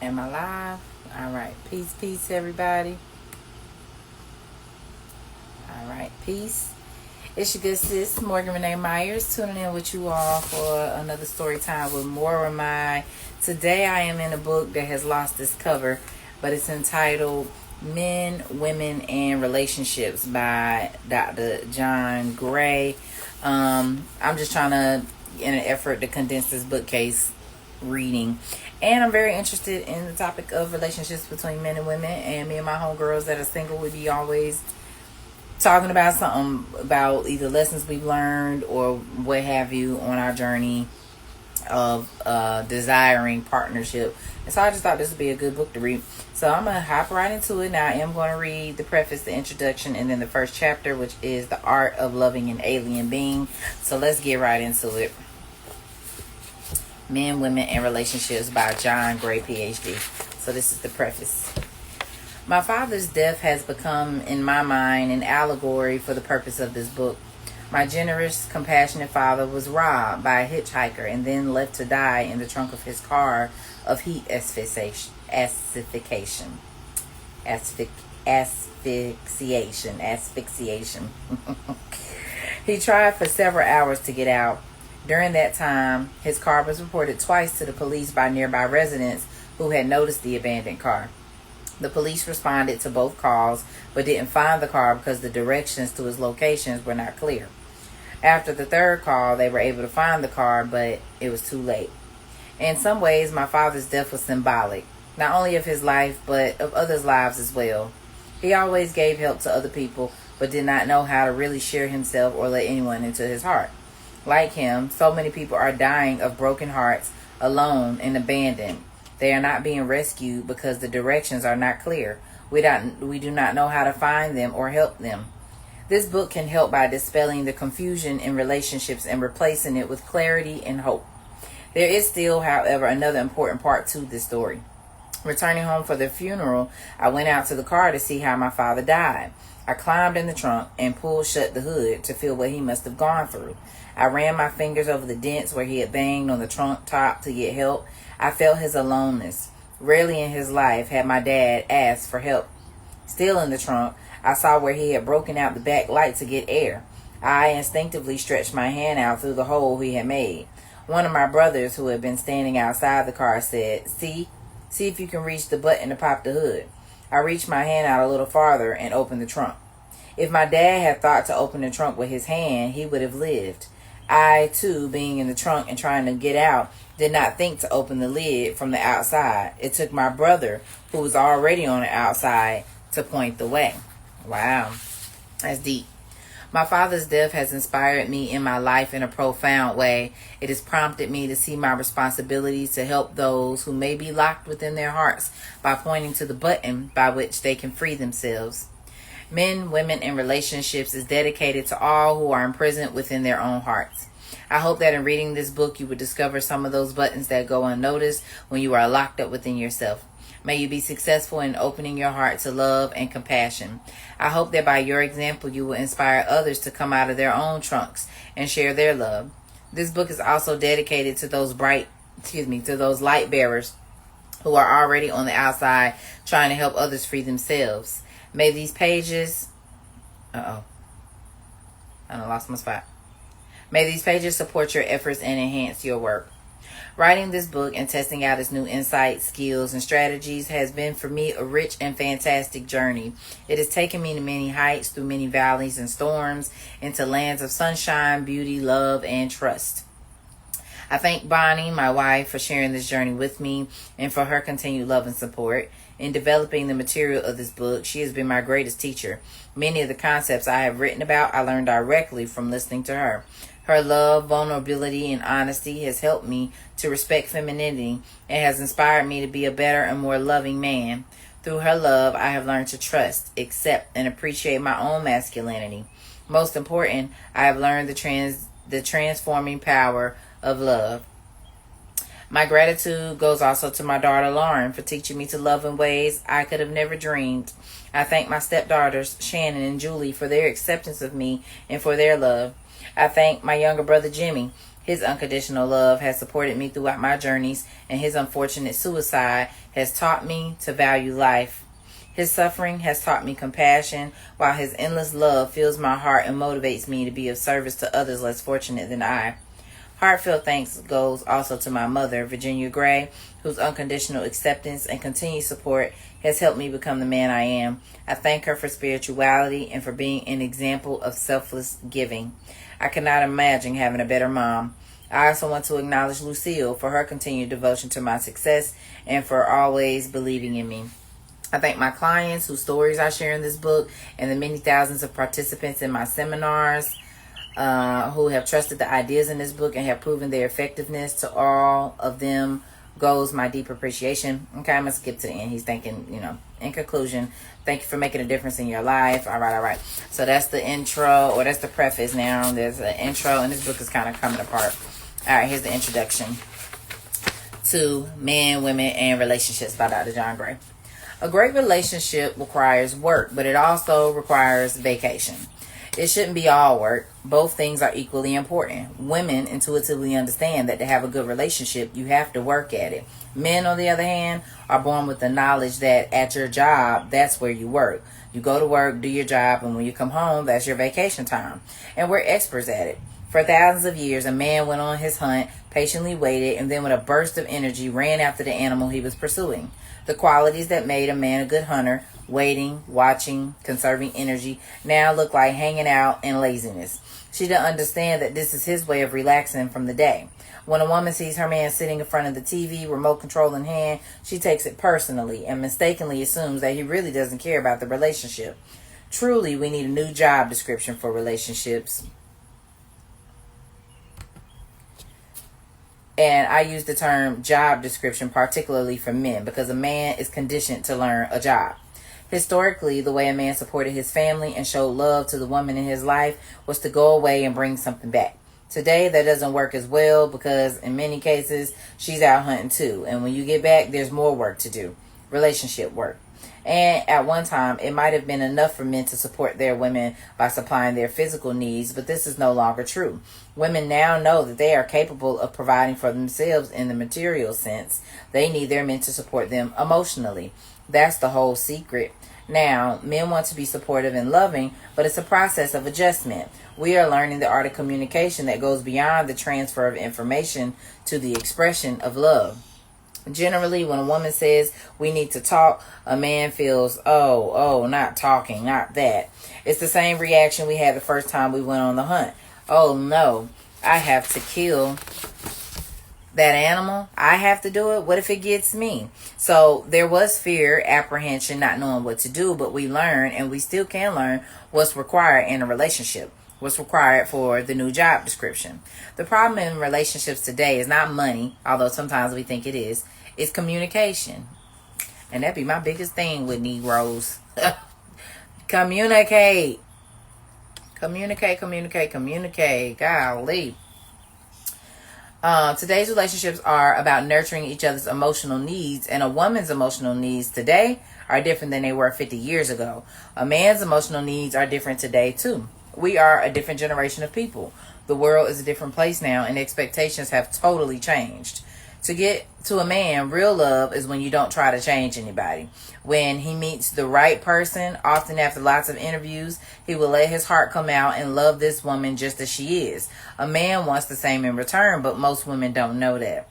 Am I live? All right. Peace, peace, everybody. All right. Peace. It's your good sis, Morgan Renee Myers, tuning in with you all for another story time with More My. Today I am in a book that has lost its cover, but it's entitled Men, Women, and Relationships by Dr. John Gray. I'm just trying to, in an effort to condense this bookcase reading. And I'm very interested in the topic of relationships between men and women. And me and my homegirls that are single, we be always talking about something about either lessons we've learned or what have you on our journey of desiring partnership. And so I just thought this would be a good book to read. So I'm going to hop right into it. Now I am going to read the preface, the introduction, and then the first chapter, which is The Art of Loving an Alien Being. So let's get right into it. Men, Women, and Relationships by John Gray, PhD. So this is the preface. My father's death has become, in my mind, an allegory for the purpose of this book. My generous, compassionate father was robbed by a hitchhiker and then left to die in the trunk of his car of heat asphyxiation. He tried for several hours to get out. During that time, his car was reported twice to the police by nearby residents who had noticed the abandoned car. The police responded to both calls, but didn't find the car because the directions to its locations were not clear. After the third call, they were able to find the car, but it was too late. In some ways, my father's death was symbolic, not only of his life, but of others' lives as well. He always gave help to other people, but did not know how to really share himself or let anyone into his heart. Like him, so many people are dying of broken hearts, alone and abandoned. They are not being rescued because the directions are not clear. We do not know how to find them or help them. This book can help by dispelling the confusion in relationships and replacing it with clarity and hope. There is still, however, another important part to this story. Returning home for the funeral, I went out to the car to see how my father died. I climbed in the trunk and pulled shut the hood to feel what he must have gone through. I ran my fingers over the dents where he had banged on the trunk top to get help. I felt his aloneness. Rarely in his life had my dad asked for help. Still in the trunk, I saw where he had broken out the back light to get air. I instinctively stretched my hand out through the hole he had made. One of my brothers, who had been standing outside the car, said, See if you can reach the button to pop the hood." I reached my hand out a little farther and opened the trunk. If my dad had thought to open the trunk with his hand, he would have lived. I, too, being in the trunk and trying to get out, did not think to open the lid from the outside. It took my brother, who was already on the outside, to point the way. Wow, that's deep. My father's death has inspired me in my life in a profound way. It has prompted me to see my responsibility to help those who may be locked within their hearts by pointing to the button by which they can free themselves. Men, Women, and Relationships is dedicated to all who are imprisoned within their own hearts. I hope that in reading this book you would discover some of those buttons that go unnoticed when you are locked up within yourself. May you be successful in opening your heart to love and compassion. I hope that by your example you will inspire others to come out of their own trunks and share their love. This book is also dedicated to those light bearers who are already on the outside trying to help others free themselves. May these pages I lost my spot. May these pages support your efforts and enhance your work. Writing this book and testing out its new insights, skills, and strategies has been for me a rich and fantastic journey. It has taken me to many heights, through many valleys and storms, into lands of sunshine, beauty, love, and trust. I thank Bonnie, my wife, for sharing this journey with me and for her continued love and support. In developing the material of this book, she has been my greatest teacher. Many of the concepts I have written about, I learned directly from listening to her. Her love, vulnerability, and honesty has helped me to respect femininity and has inspired me to be a better and more loving man. Through her love, I have learned to trust, accept, and appreciate my own masculinity. Most important, I have learned the transforming power of love. My gratitude goes also to my daughter Lauren for teaching me to love in ways I could have never dreamed. I thank my stepdaughters Shannon and Julie for their acceptance of me and for their love. I thank my younger brother Jimmy His unconditional love has supported me throughout my journeys, and his unfortunate suicide has taught me to value life. His suffering has taught me compassion, while his endless love fills my heart and motivates me to be of service to others less fortunate than I. Heartfelt thanks goes also to my mother, Virginia Gray, whose unconditional acceptance and continued support has helped me become the man I am. I thank her for spirituality and for being an example of selfless giving. I cannot imagine having a better mom. I also want to acknowledge Lucille for her continued devotion to my success and for always believing in me. I thank my clients whose stories I share in this book and the many thousands of participants in my seminars who have trusted the ideas in this book and have proven their effectiveness. To all of them goes my deep appreciation. Okay, I'm going to skip to the end. He's thanking, in conclusion, thank you for making a difference in your life. All right. So that's the intro, or that's the preface now. There's an intro, and this book is kind of coming apart. All right, here's the introduction to Men, Women, and Relationships by Dr. John Gray. A great relationship requires work, but it also requires vacation. It shouldn't be all work. Both things are equally important. Women intuitively understand that to have a good relationship, you have to work at it. Men, on the other hand, are born with the knowledge that at your job, that's where you work. You go to work, do your job, and when you come home, that's your vacation time. And we're experts at it. For thousands of years, a man went on his hunt, patiently waited, and then with a burst of energy ran after the animal he was pursuing. The qualities that made a man a good hunter, waiting, watching, conserving energy, now look like hanging out and laziness. She doesn't understand that this is his way of relaxing from the day. When a woman sees her man sitting in front of the TV, remote control in hand, she takes it personally and mistakenly assumes that he really doesn't care about the relationship. Truly, we need a new job description for relationships. And I use the term job description particularly for men because a man is conditioned to learn a job. Historically, the way a man supported his family and showed love to the woman in his life was to go away and bring something back. Today, that doesn't work as well because in many cases, she's out hunting too. And when you get back, there's more work to do. Relationship work. And at one time, it might have been enough for men to support their women by supplying their physical needs, but this is no longer true. Women now know that they are capable of providing for themselves in the material sense. They need their men to support them emotionally. That's the whole secret. Now, men want to be supportive and loving, but it's a process of adjustment. We are learning the art of communication that goes beyond the transfer of information to the expression of love. Generally, when a woman says we need to talk, a man feels, oh, not talking, not that. It's the same reaction we had the first time we went on the hunt. Oh no, I have to kill that animal. I have to do it. What if it gets me? So there was fear, apprehension, not knowing what to do, but we learned, and we still can learn what's required in a relationship. What's required for the new job description. The problem in relationships today is not money, although sometimes we think it is. It's communication. And that'd be my biggest thing with Negroes. Communicate. Communicate. Golly. Today's relationships are about nurturing each other's emotional needs, and a woman's emotional needs today are different than they were 50 years ago. A man's emotional needs are different today too. We are a different generation of people. The world is a different place now, and expectations have totally changed. To get to a man, real love is when you don't try to change anybody. When he meets the right person, often after lots of interviews, he will let his heart come out and love this woman just as she is. A man wants the same in return, but most women don't know that.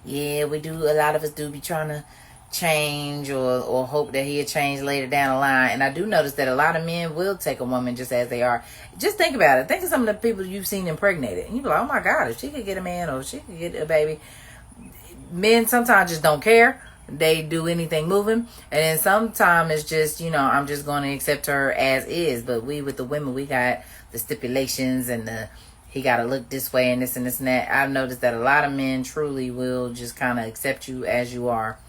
Yeah, we do. A lot of us do be trying to change or hope that he'll change later down the line. And I do notice that a lot of men will take a woman just as they are. Just think about it. Think of some of the people you've seen impregnated. And you be like, oh my God, if she could get a man or if she could get a baby. Men sometimes just don't care. They do anything moving. And then sometimes it's just, I'm just going to accept her as is. But we, with the women, we got the stipulations and he got to look this way and this and this and that. I've noticed that a lot of men truly will just kind of accept you as you are.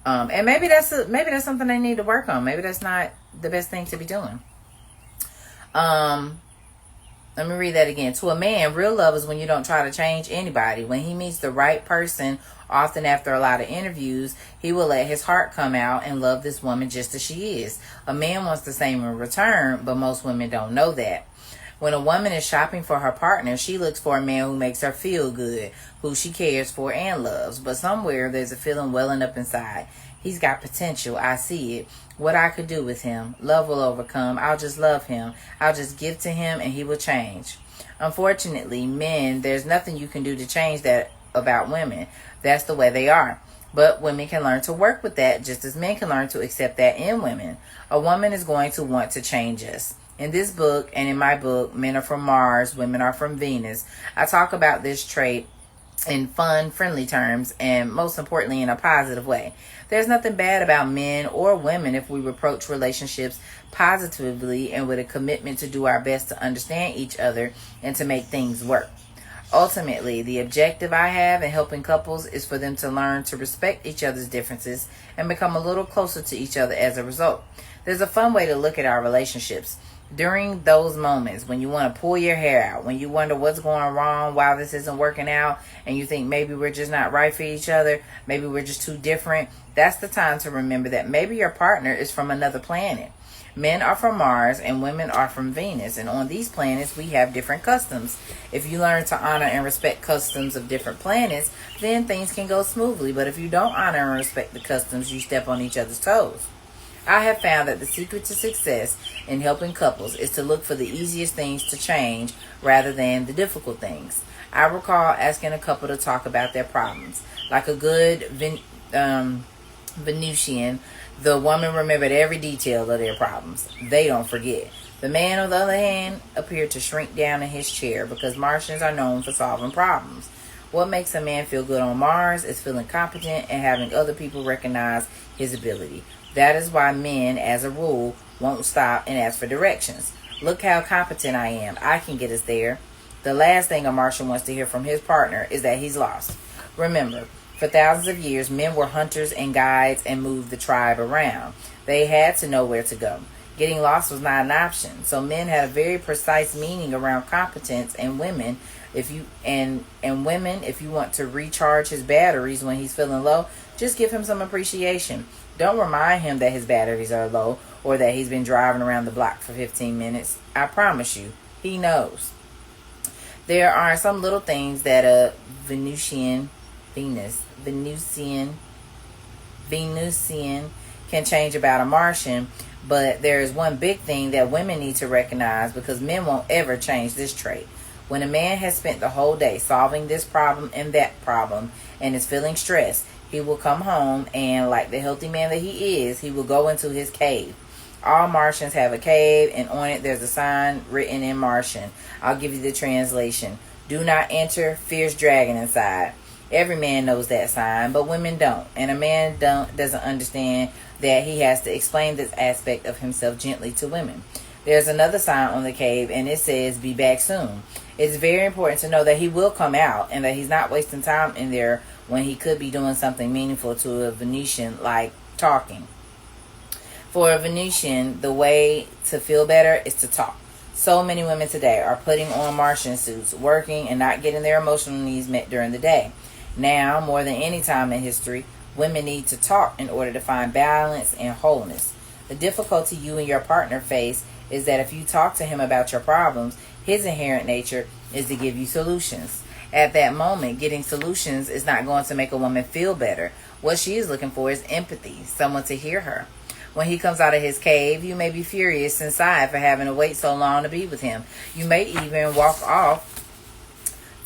And maybe that's something they need to work on. Maybe that's not the best thing to be doing. Let me read that again. To a man, real love is when you don't try to change anybody. When he meets the right person, often after a lot of interviews, he will let his heart come out and love this woman just as she is. A man wants the same in return, but most women don't know that. When a woman is shopping for her partner, she looks for a man who makes her feel good, who she cares for and loves. But somewhere there's a feeling welling up inside. He's got potential. I see it. What I could do with him. Love will overcome. I'll just love him. I'll just give to him and he will change. Unfortunately, men, there's nothing you can do to change that about women. That's the way they are. But women can learn to work with that just as men can learn to accept that in women. A woman is going to want to change us. In this book and in my book, Men Are From Mars, Women Are From Venus, I talk about this trait in fun, friendly terms, and most importantly, in a positive way. There's nothing bad about men or women if we approach relationships positively and with a commitment to do our best to understand each other and to make things work. Ultimately, the objective I have in helping couples is for them to learn to respect each other's differences and become a little closer to each other as a result. There's a fun way to look at our relationships. During those moments when you want to pull your hair out, when you wonder what's going wrong, why this isn't working out, and you think maybe we're just not right for each other, maybe we're just too different, that's the time to remember that maybe your partner is from another planet. Men are from Mars and women are from Venus, and on these planets we have different customs. If you learn to honor and respect customs of different planets, then things can go smoothly. But if you don't honor and respect the customs, you step on each other's toes. I have found that the secret to success in helping couples is to look for the easiest things to change rather than the difficult things. I recall asking a couple to talk about their problems. Like a good Venusian, the woman remembered every detail of their problems. They don't forget. The man, on the other hand, appeared to shrink down in his chair because Martians are known for solving problems. What makes a man feel good on Mars is feeling competent and having other people recognize his ability. That is why men, as a rule, won't stop and ask for directions. Look how competent I am. I can get us there. The last thing a Martian wants to hear from his partner is that he's lost. Remember, for thousands of years, men were hunters and guides and moved the tribe around. They had to know where to go. Getting lost was not an option. So men had a very precise meaning around competence, and women, if you want to recharge his batteries when he's feeling low, just give him some appreciation. Don't remind him that his batteries are low or that he's been driving around the block for 15 minutes. I promise you, he knows. There are some little things that a Venusian can change about a Martian, but there is one big thing that women need to recognize because men won't ever change this trait. When a man has spent the whole day solving this problem and that problem and is feeling stressed, he will come home and, like the healthy man that he is, he will go into his cave. All Martians have a cave, and on it there's a sign written in Martian. I'll give you the translation. Do not enter, fierce dragon inside. Every man knows that sign, but women don't. And a man doesn't understand that he has to explain this aspect of himself gently to women. There's another sign on the cave, and it says, be back soon. It's very important to know that he will come out and that he's not wasting time in there when he could be doing something meaningful to a Venusian, like talking. For a Venusian, the way to feel better is to talk. So many women today are putting on Martian suits, working, and not getting their emotional needs met during the day. Now, more than any time in history, women need to talk in order to find balance and wholeness. The difficulty you and your partner face is that if you talk to him about your problems, his inherent nature is to give you solutions. At that moment, getting solutions is not going to make a woman feel better. What she is looking for is empathy, someone to hear her. When he comes out of his cave, you may be furious inside for having to wait so long to be with him. You may even walk off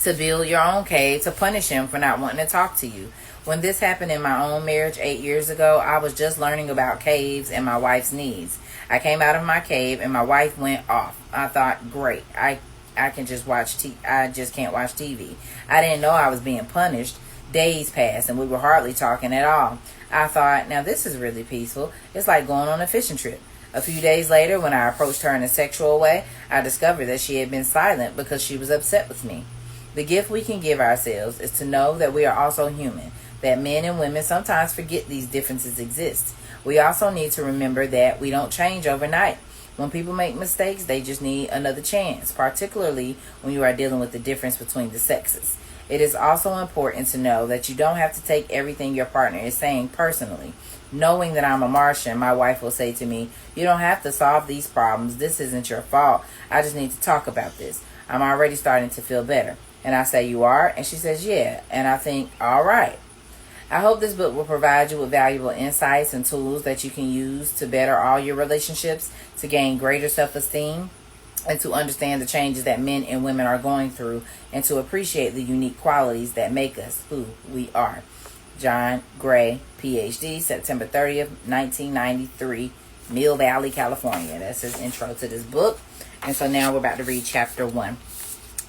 to build your own cave to punish him for not wanting to talk to you. When this happened in my own marriage 8 years ago, I was just learning about caves and my wife's needs. I came out of my cave and my wife went off. I thought, great, I can just I just can't watch TV. I didn't know I was being punished. Days passed and we were hardly talking at all. I thought, now this is really peaceful. It's like going on a fishing trip. A few days later, when I approached her in a sexual way, I discovered that she had been silent because she was upset with me. The gift we can give ourselves is to know that we are also human, that men and women sometimes forget these differences exist. We also need to remember that we don't change overnight. When people make mistakes, they just need another chance, particularly when you are dealing with the difference between the sexes. It is also important to know that you don't have to take everything your partner is saying personally. Knowing that I'm a Martian, my wife will say to me, "You don't have to solve these problems. This isn't your fault. I just need to talk about this. I'm already starting to feel better." And I say, "You are?" And she says, "Yeah." And I think, all right. I hope this book will provide you with valuable insights and tools that you can use to better all your relationships, to gain greater self-esteem, and to understand the changes that men and women are going through, and to appreciate the unique qualities that make us who we are. John Gray, PhD, September 30th, 1993, Mill Valley, California. That's his intro to this book. And so now we're about to read chapter 1.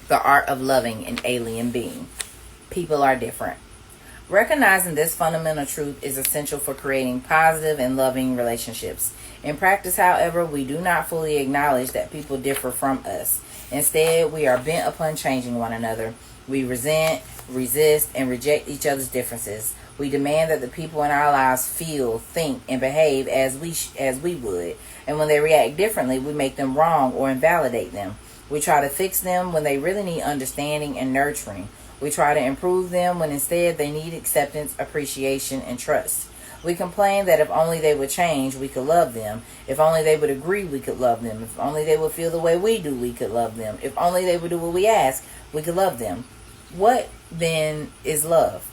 The Art of Loving an Alien Being. People are different. Recognizing this fundamental truth is essential for creating positive and loving relationships. In practice, however, we do not fully acknowledge that people differ from us. Instead, we are bent upon changing one another. We resent, resist, and reject each other's differences. We demand that the people in our lives feel, think, and behave as we would. And when they react differently, we make them wrong or invalidate them. We try to fix them when they really need understanding and nurturing. We try to improve them when instead they need acceptance, appreciation, and trust. We complain that if only they would change, we could love them. If only they would agree, we could love them. If only they would feel the way we do, we could love them. If only they would do what we ask, we could love them. What then is love?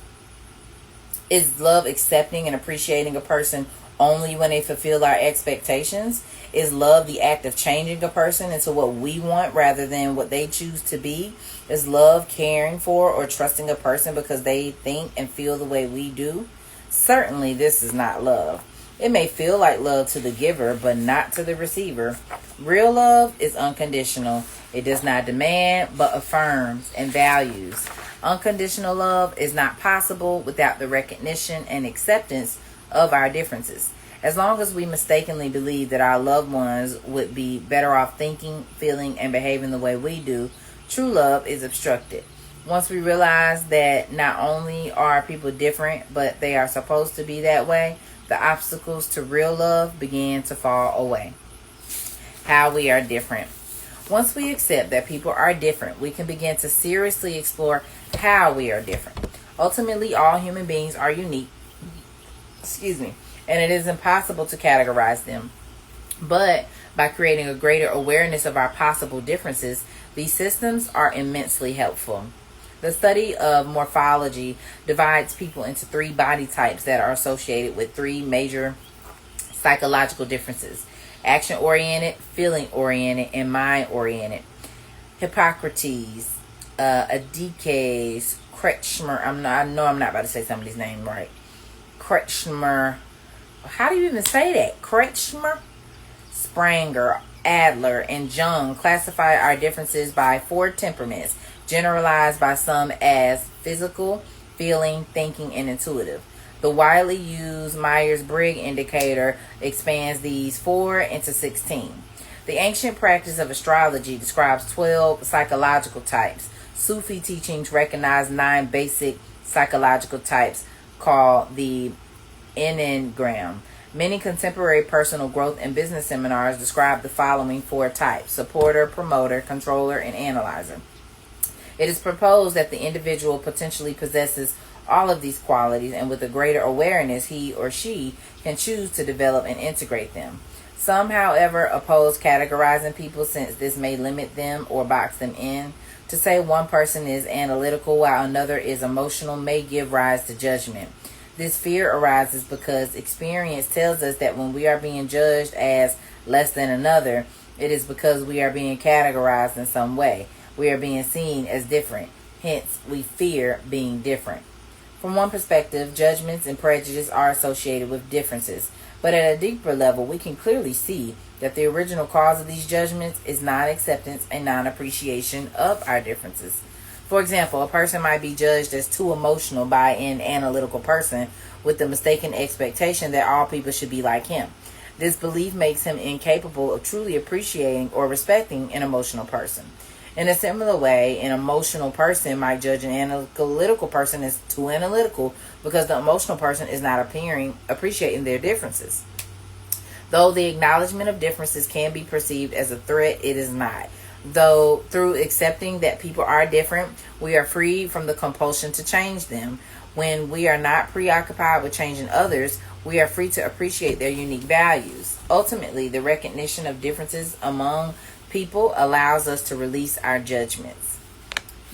Is love accepting and appreciating a person only when they fulfill our expectations? Is love the act of changing a person into what we want rather than what they choose to be? Is love caring for or trusting a person because they think and feel the way we do? Certainly this is not love. It may feel like love to the giver, but not to the receiver. Real love is unconditional. It does not demand, but affirms and values. Unconditional love is not possible without the recognition and acceptance of our differences. As long as we mistakenly believe that our loved ones would be better off thinking, feeling, and behaving the way we do, true love is obstructed. Once we realize that not only are people different, but they are supposed to be that way, the obstacles to real love begin to fall away. How we are different. Once we accept that people are different, we can begin to seriously explore how we are different. Ultimately, all human beings are unique. And it is impossible to categorize them. But by creating a greater awareness of our possible differences, these systems are immensely helpful. The study of morphology divides people into 3 body types that are associated with 3 major psychological differences: action-oriented, feeling-oriented, and mind-oriented. Hippocrates, Adikes, Kretschmer, I know I'm not about to say some of these names right. Kretschmer, how do you even say that? Kretschmer, Spranger, Adler, and Jung classify our differences by 4 temperaments, generalized by some as physical, feeling, thinking, and intuitive. The widely used Myers-Briggs indicator expands these 4 into 16. The ancient practice of astrology describes 12 psychological types. Sufi teachings recognize 9 basic psychological types called the Enneagram. Many contemporary personal growth and business seminars describe the following 4 types: supporter, promoter, controller, and analyzer. It is proposed that the individual potentially possesses all of these qualities, and with a greater awareness, he or she can choose to develop and integrate them. Some, however, oppose categorizing people, since this may limit them or box them in. To say one person is analytical while another is emotional may give rise to judgment. This fear arises because experience tells us that when we are being judged as less than another, it is because we are being categorized in some way. We are being seen as different. Hence, we fear being different. From one perspective, judgments and prejudice are associated with differences. But at a deeper level, we can clearly see that the original cause of these judgments is non-acceptance and non-appreciation of our differences. For example, a person might be judged as too emotional by an analytical person with the mistaken expectation that all people should be like him. This belief makes him incapable of truly appreciating or respecting an emotional person. In a similar way, an emotional person might judge an analytical person as too analytical because the emotional person is not appreciating their differences. Though the acknowledgement of differences can be perceived as a threat, it is not. Though through accepting that people are different, we are freed from the compulsion to change them. When we are not preoccupied with changing others, we are free to appreciate their unique values. Ultimately, the recognition of differences among people allows us to release our judgments.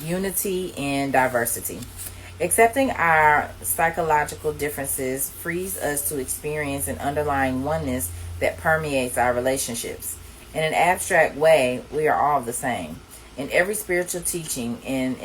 Unity in diversity. Accepting our psychological differences frees us to experience an underlying oneness that permeates our relationships. In an abstract way, we are all the same. In every spiritual teaching is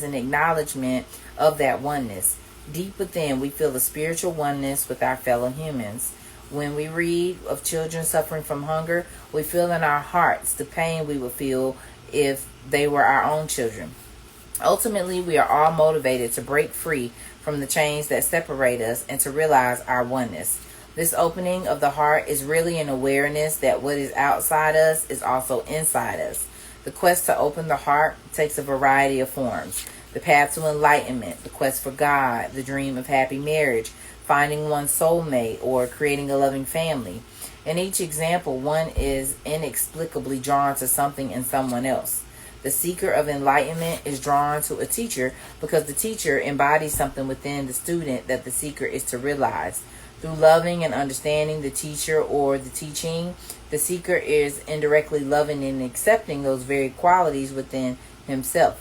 an acknowledgement of that oneness. Deep within, we feel a spiritual oneness with our fellow humans. When we read of children suffering from hunger, we feel in our hearts the pain we would feel if they were our own children. Ultimately, we are all motivated to break free from the chains that separate us and to realize our oneness. This opening of the heart is really an awareness that what is outside us is also inside us. The quest to open the heart takes a variety of forms. The path to enlightenment, the quest for God, the dream of happy marriage, finding one's soulmate, or creating a loving family. In each example, one is inexplicably drawn to something in someone else. The seeker of enlightenment is drawn to a teacher because the teacher embodies something within the student that the seeker is to realize. Through loving and understanding the teacher or the teaching, the seeker is indirectly loving and accepting those very qualities within himself.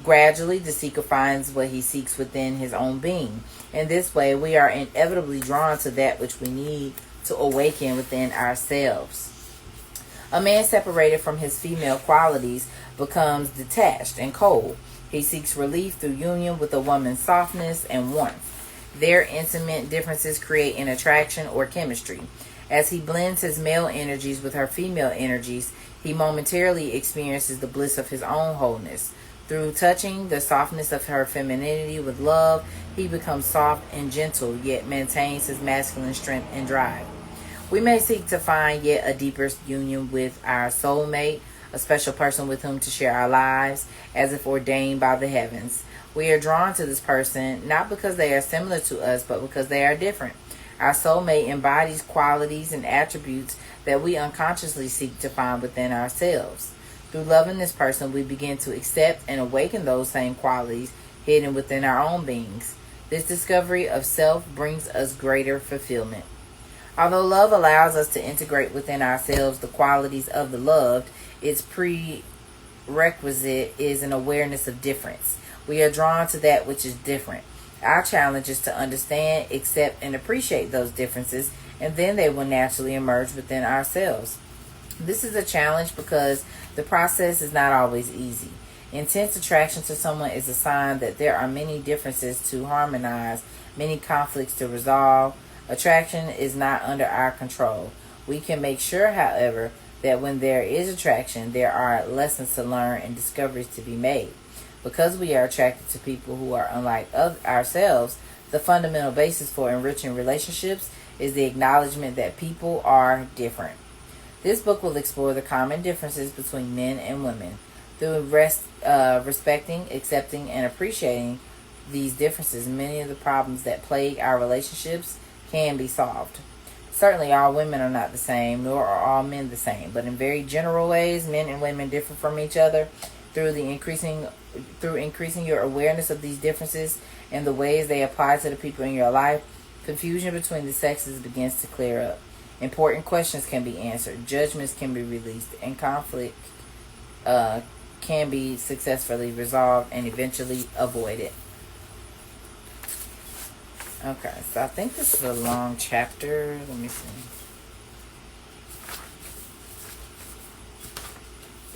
Gradually, the seeker finds what he seeks within his own being. In this way, we are inevitably drawn to that which we need to awaken within ourselves. A man separated from his female qualities becomes detached and cold. He seeks relief through union with a woman's softness and warmth. Their intimate differences create an attraction or chemistry. As he blends his male energies with her female energies, he momentarily experiences the bliss of his own wholeness. Through touching the softness of her femininity with love, he becomes soft and gentle, yet maintains his masculine strength and drive. We may seek to find yet a deeper union with our soulmate, a special person with whom to share our lives, as if ordained by the heavens. We are drawn to this person not because they are similar to us, but because they are different. Our soulmate embodies qualities and attributes that we unconsciously seek to find within ourselves. Through loving this person, we begin to accept and awaken those same qualities hidden within our own beings. This discovery of self brings us greater fulfillment. Although love allows us to integrate within ourselves the qualities of the loved, its prerequisite is an awareness of difference. We are drawn to that which is different. Our challenge is to understand, accept, and appreciate those differences, and then they will naturally emerge within ourselves. This is a challenge because the process is not always easy. Intense attraction to someone is a sign that there are many differences to harmonize, many conflicts to resolve. Attraction is not under our control. We can make sure, however, that when there is attraction, there are lessons to learn and discoveries to be made. Because we are attracted to people who are unlike ourselves, the fundamental basis for enriching relationships is the acknowledgement that people are different. This book will explore the common differences between men and women. Through respecting, accepting, and appreciating these differences, many of the problems that plague our relationships can be solved. Certainly, all women are not the same, nor are all men the same, but in very general ways, men and women differ from each other. Through increasing your awareness of these differences and the ways they apply to the people in your life, confusion between the sexes begins to clear up. Important questions can be answered, judgments can be released, and conflict can be successfully resolved and eventually avoided. Okay, so I think this is a long chapter. Let me see.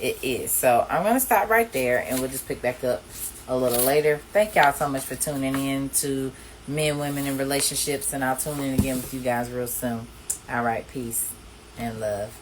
It is. So I'm going to stop right there and we'll just pick back up a little later. Thank y'all so much for tuning in to Men, Women, and Relationships. And I'll tune in again with you guys real soon. All right. Peace and love.